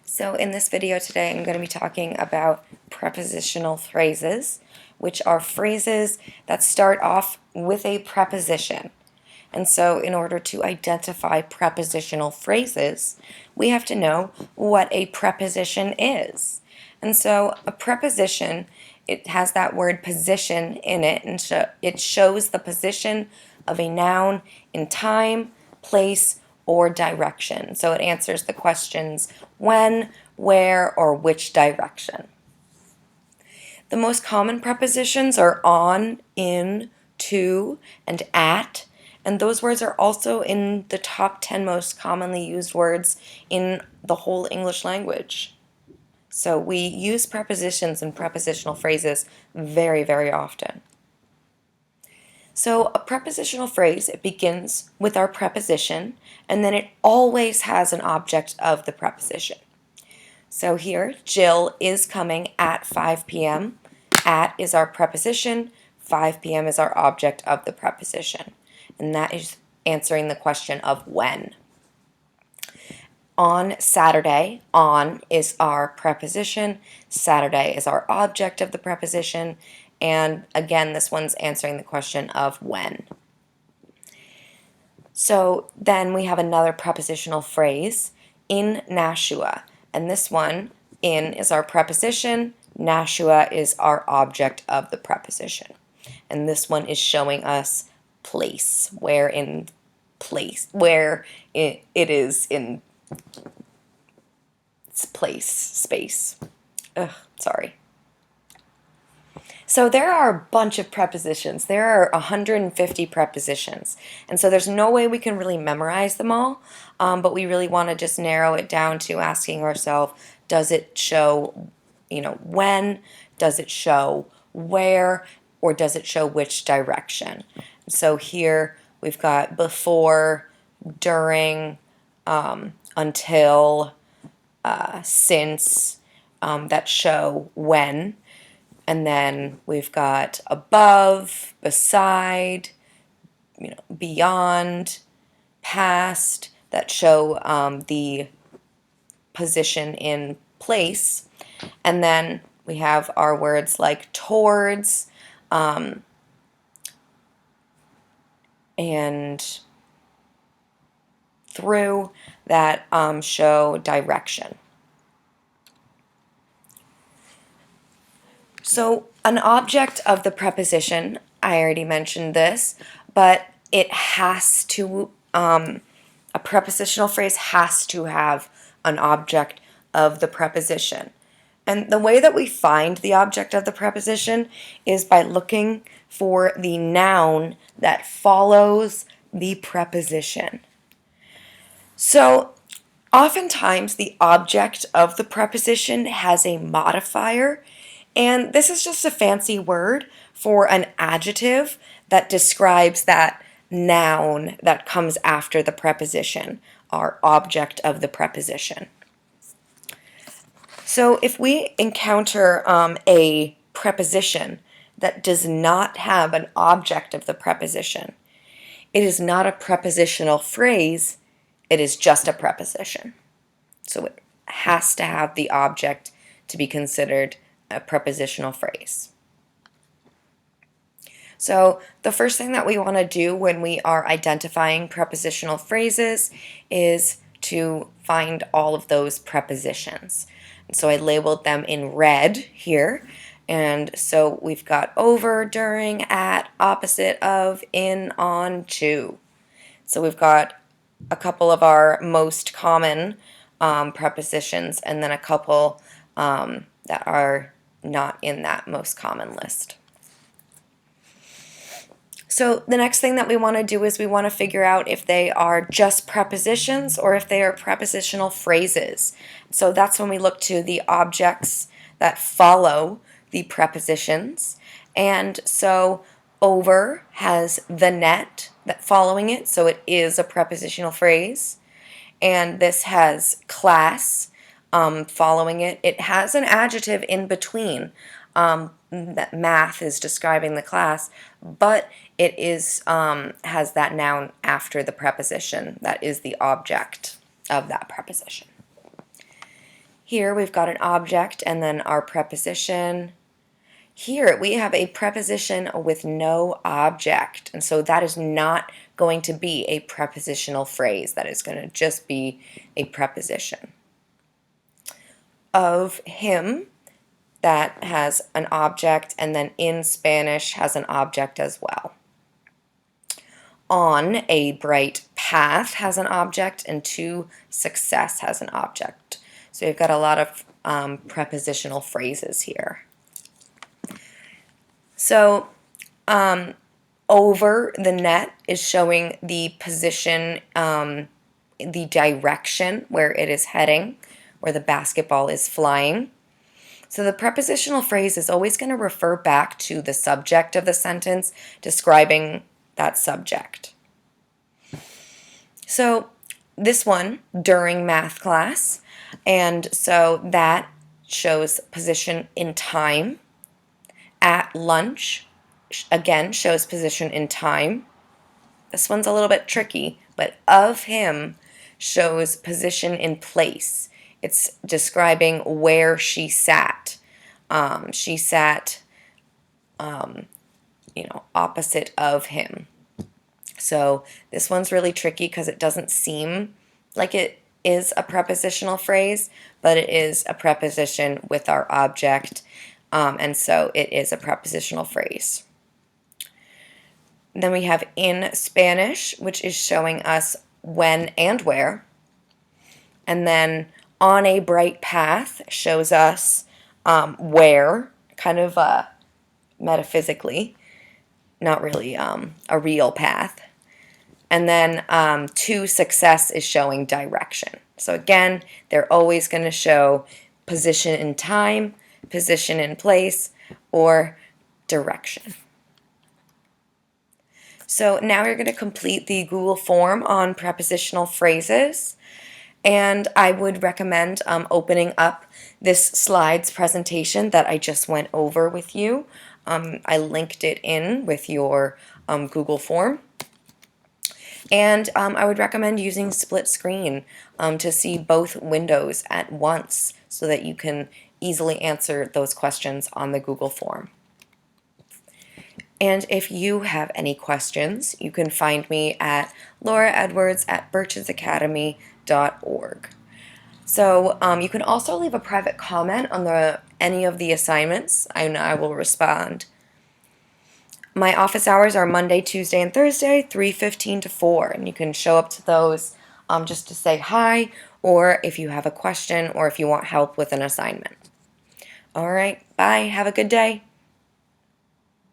So in this video today, I'm going to be talking about prepositional phrases, which are phrases that start off with a preposition. And so in order to identify prepositional phrases, we have to know what a preposition is. And so a preposition, it has that word position in it, and so it shows the position of a noun in time, place, or direction. So it answers the questions when, where, or which direction. The most common prepositions are on, in, to, and at, and those words are also in the top 10 most commonly used words in the whole English language. So we use prepositions and prepositional phrases very, very often. So a prepositional phrase, it begins with our preposition, and then it always has an object of the preposition. So here, Jill is coming at 5 p.m. At is our preposition, 5 p.m. is our object of the preposition. And that is answering the question of when. On Saturday, on is our preposition, Saturday is our object of the preposition, and again, this one's answering the question of when. So then we have another prepositional phrase, in Nashua, and this one, in is our preposition, Nashua is our object of the preposition. And this one is showing us place, where it is in place, space. Sorry. So there are a bunch of prepositions. There are 150 prepositions. And so there's no way we can really memorize them all, but we really want to just narrow it down to asking ourselves, does it show, when? Does it show where? Or does it show which direction? So here we've got before, during, until, since, that show when. And then we've got above, beside, beyond, past, that show the position in place. And then we have our words like towards and through that show direction. So an object of the preposition, I already mentioned this, but it has to, a prepositional phrase has to have an object of the preposition. And the way that we find the object of the preposition is by looking for the noun that follows the preposition. So oftentimes the object of the preposition has a modifier, and this is just a fancy word for an adjective that describes that noun that comes after the preposition, our object of the preposition. So if we encounter a preposition that does not have an object of the preposition, it is not a prepositional phrase, it is just a preposition. So it has to have the object to be considered a prepositional phrase. So the first thing that we want to do when we are identifying prepositional phrases is to find all of those prepositions. And so I labeled them in red here. And so we've got over, during, at, opposite of, in, on, to. So we've got a couple of our most common prepositions, and then a couple that are not in that most common list. So the next thing that we want to do is we want to figure out if they are just prepositions or if they are prepositional phrases. So that's when we look to the objects that follow the prepositions. And so over has the net that following it, so it is a prepositional phrase. And this has class following it. It has an adjective in between. That math is describing the class, but it is has that noun after the preposition that is the object of that preposition. Here we've got an object and then our preposition. Here we have a preposition with no object, and so that is not going to be a prepositional phrase. That is going to just be a preposition. Of him, that has an object, and then in Spanish has an object as well. On a bright path has an object, and to success has an object. So you've got a lot of prepositional phrases here. So over the net is showing the position, the direction where it is heading, where the basketball is flying. So the prepositional phrase is always going to refer back to the subject of the sentence describing that subject. So this one, during math class, and so that shows position in time. At lunch, again, shows position in time. This one's a little bit tricky, but of him shows position in place. It's describing where she sat. She sat, opposite of him. So this one's really tricky because it doesn't seem like it is a prepositional phrase, but it is a preposition with our object, and so it is a prepositional phrase. Then we have in Spanish, which is showing us when and where. And then on a bright path shows us where, kind of metaphysically, not really a real path. And then to success is showing direction. So again, they're always going to show position in time, position in place, or direction. So now you're going to complete the Google form on prepositional phrases, and I would recommend opening up this slides presentation that I just went over with you. I linked it in with your Google form. And I would recommend using split screen to see both windows at once so that you can easily answer those questions on the Google form. And if you have any questions, you can find me at lauraedwards@birchesacademy.org. So you can also leave a private comment on any of the assignments, and I will respond. My office hours are Monday, Tuesday, and Thursday, 3:15 to 4, and you can show up to those just to say hi, or if you have a question, or if you want help with an assignment. All right, bye. Have a good day.